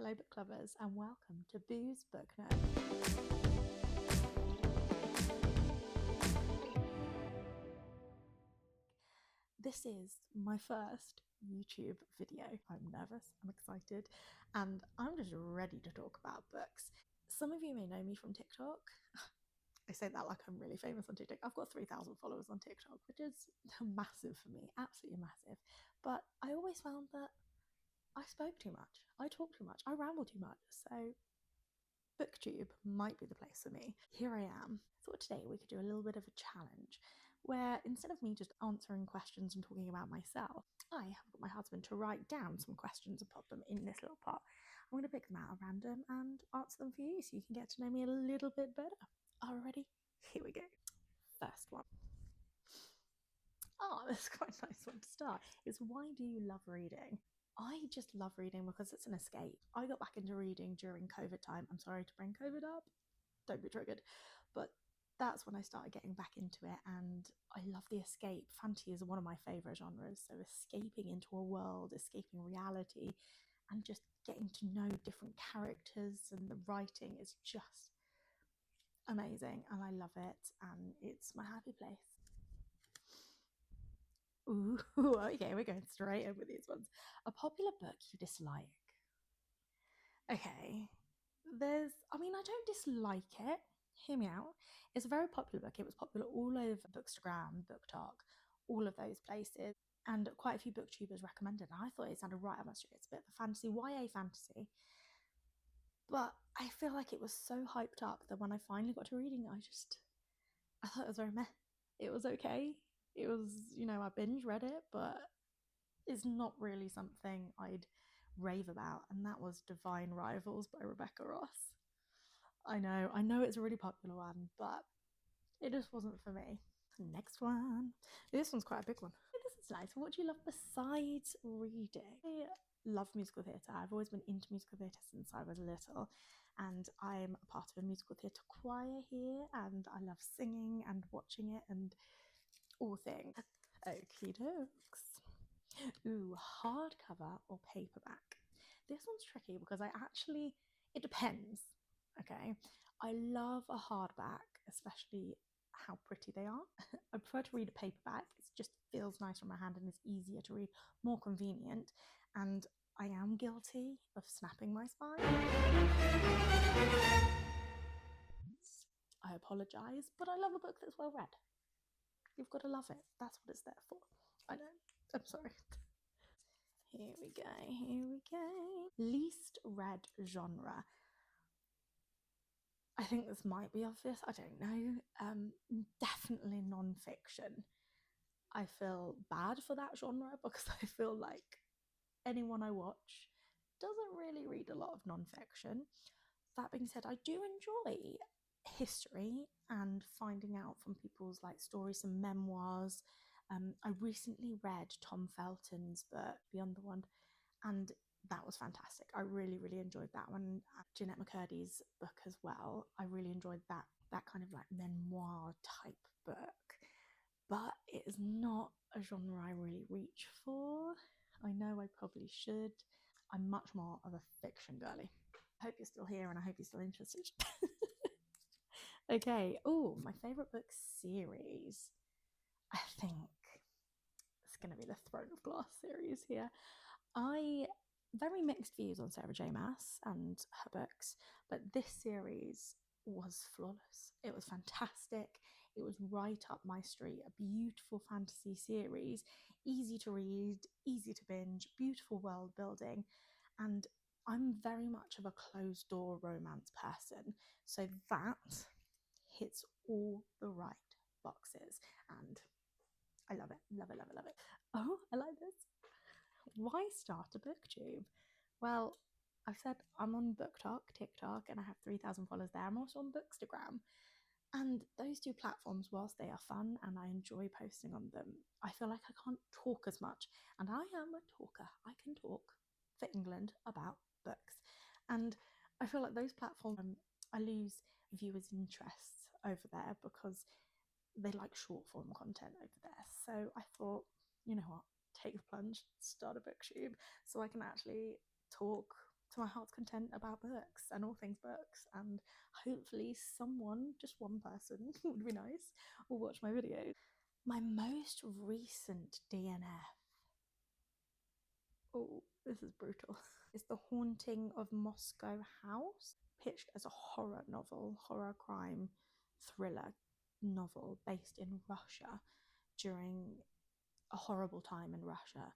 Hello book lovers and welcome to Boo's Book Nook. This is my first YouTube video. I'm nervous, I'm excited, and I'm just ready to talk about books. Some of you may know me from TikTok. I say that like I'm really famous on TikTok. I've got 3,000 followers on TikTok, which is massive for me, absolutely massive. But I always found that I spoke too much, I talk too much, I ramble too much. So BookTube might be the place for me. Here I am. I thought today we could do a little bit of a challenge where instead of me just answering questions and talking about myself, I have got my husband to write down some questions and pop them in this little pot. I'm going to pick them out at random and answer them for you so you can get to know me a little bit better. Alrighty, here we go. First one. Oh, that's quite a nice one to start. It's why do you love reading? I just love reading because it's an escape. I got back into reading during COVID time. I'm sorry to bring COVID up. Don't be triggered. But that's when I started getting back into it, and I love the escape. Fantasy is one of my favourite genres. So escaping into a world, escaping reality, and just getting to know different characters, and the writing is just amazing, and I love it, and it's my happy place. Ooh, okay, we're going straight in with these ones. A popular book you dislike. Okay, I don't dislike it. Hear me out. It's a very popular book. It was popular all over Bookstagram, BookTok, all of those places. And quite a few booktubers recommended it. And I thought it sounded right up my street. It's a bit of a fantasy, YA fantasy. But I feel like it was so hyped up that when I finally got to reading it, I thought it was very meh. It was okay. It was, I binge read it, but it's not really something I'd rave about. And that was Divine Rivals by Rebecca Ross. I know it's a really popular one, but it just wasn't for me. Next one. This one's quite a big one. This is nice. What do you love besides reading? I love musical theatre. I've always been into musical theatre since I was little, and I'm a part of a musical theatre choir here, and I love singing and watching it and all things. Okie dokes. Ooh, hardcover or paperback? This one's tricky because it depends. Okay, I love a hardback, especially how pretty they are. I prefer to read a paperback. It just feels nicer in my hand and is easier to read, more convenient. And I am guilty of snapping my spine. I apologise, but I love a book that's well read. You've got to love it. That's what it's there for. I know. I'm sorry. Here we go. Least read genre. I think this might be obvious. I don't know. Definitely non-fiction. I feel bad for that genre because I feel like anyone I watch doesn't really read a lot of non-fiction. That being said, I do enjoy history and finding out from people's stories and memoirs. I recently read Tom Felton's book Beyond the Wand, and that was fantastic. I really, really enjoyed that one. Jeanette McCurdy's book as well. I really enjoyed that kind of memoir type book. But it is not a genre I really reach for. I know I probably should. I'm much more of a fiction girly. I hope you're still here and I hope you're still interested. Okay. Oh, my favourite book series. I think it's going to be the Throne of Glass series here. Very mixed views on Sarah J. Maas and her books, but this series was flawless. It was fantastic. It was right up my street. A beautiful fantasy series, easy to read, easy to binge, beautiful world building, and I'm very much of a closed door romance person, so that hits all the right boxes, and I love it, love it, love it, love it. Oh, I like this. Why start a booktube? Well, I've said I'm on BookTok, TikTok, and I have 3,000 followers there. I'm also on Bookstagram. And those two platforms, whilst they are fun and I enjoy posting on them, I feel like I can't talk as much. And I am a talker. I can talk for England about books. And I feel like those platforms, I lose viewers' interests over there because they like short form content over there. So I thought, you know what? Take the plunge, start a booktube so I can actually talk to my heart's content about books and all things books, and hopefully someone, just one person would be nice, will watch my videos. My most recent DNF, oh, this is brutal, is The Haunting of Moscow House, pitched as a horror novel, horror crime thriller novel based in Russia during a horrible time in Russia.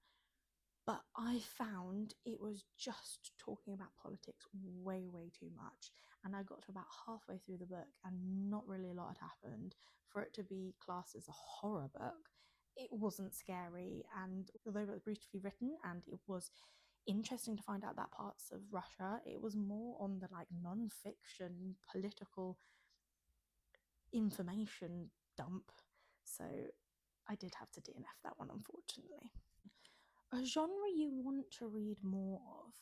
But I found it was just talking about politics way, way too much. And I got to about halfway through the book and not really a lot had happened. For it to be classed as a horror book, it wasn't scary. And although it was beautifully written and it was interesting to find out that parts of Russia, it was more on the like non-fiction political information dump. So I did have to DNF that one, unfortunately. A genre you want to read more of?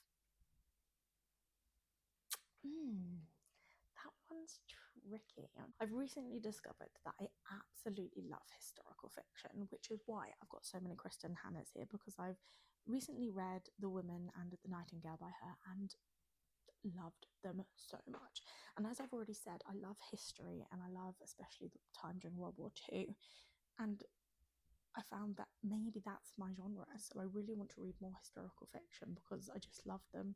That one's tricky. I've recently discovered that I absolutely love historical fiction, which is why I've got so many Kristen Hannahs here, because I've recently read The Woman and The Nightingale by her and loved them so much. And as I've already said, I love history and I love especially the time during World War II. And I found that maybe that's my genre. So I really want to read more historical fiction because I just love them.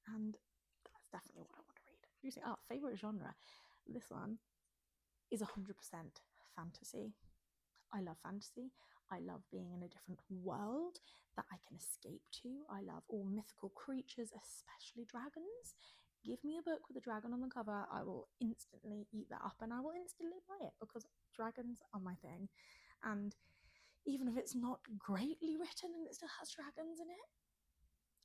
And that's definitely what I want to read. Favourite genre. This one is 100% fantasy. I love fantasy. I love being in a different world that I can escape to. I love all mythical creatures, especially dragons. Give me a book with a dragon on the cover, I will instantly eat that up and I will instantly buy it because dragons are my thing. And even if it's not greatly written and it still has dragons in it,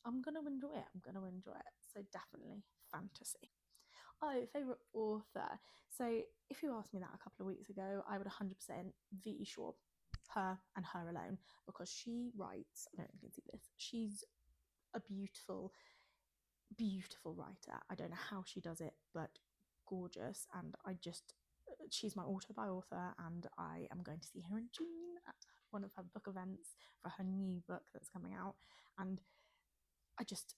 I'm going to enjoy it. So definitely fantasy. Oh, favourite author. So if you asked me that a couple of weeks ago, I would 100% V.E. Shaw, her and her alone, because she writes, I don't know if you can see this, she's a beautiful, beautiful writer. I don't know how she does it, but gorgeous. And she's my author by author, and I am going to see her in June at one of her book events for her new book that's coming out. And I just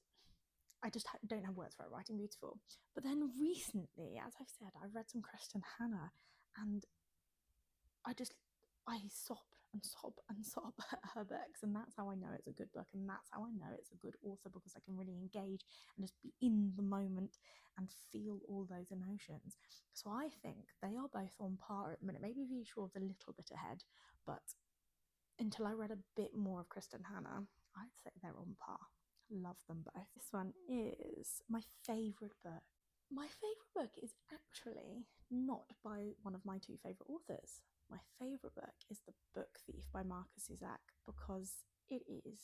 don't have words for it, writing beautiful. But then recently, as I've said, I've read some Kristen Hannah, and I sob and sob and sob at her books, and that's how I know it's a good book, and that's how I know it's a good author, because I can really engage and just be in the moment and feel all those emotions. So I think they are both on par at the minute. Maybe V. Shaw's a little bit ahead, but until I read a bit more of Kristen Hannah, I'd say they're on par. Love them both. This one is my favourite book. My favourite book is actually not by one of my two favourite authors. My favourite book is The Book Thief by Marcus Isaac, because it is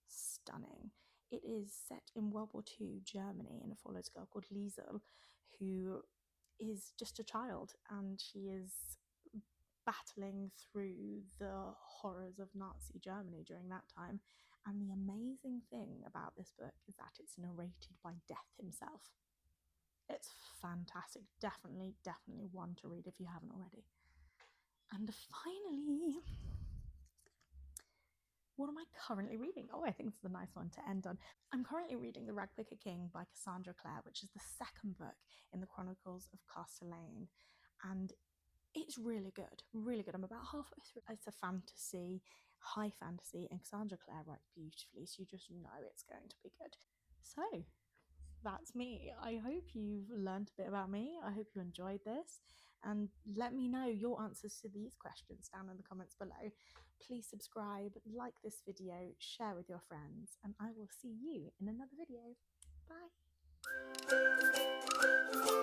stunning. It is set in World War II Germany and it follows a girl called Liesel, who is just a child, and she is battling through the horrors of Nazi Germany during that time. And the amazing thing about this book is that it's narrated by Death himself. It's fantastic. Definitely one to read if you haven't already. And finally, what am I currently reading? Oh, I think this is a nice one to end on. I'm currently reading The Ragpicker King by Cassandra Clare, which is the second book in the Chronicles of Castellane. And it's really good, really good. I'm about halfway through. It's a fantasy, high fantasy, and Cassandra Clare writes beautifully, so you just know it's going to be good. So that's me. I hope you've learned a bit about me. I hope you enjoyed this, and let me know your answers to these questions down in the comments below. Please subscribe, like this video, share with your friends, and I will see you in another video. Bye.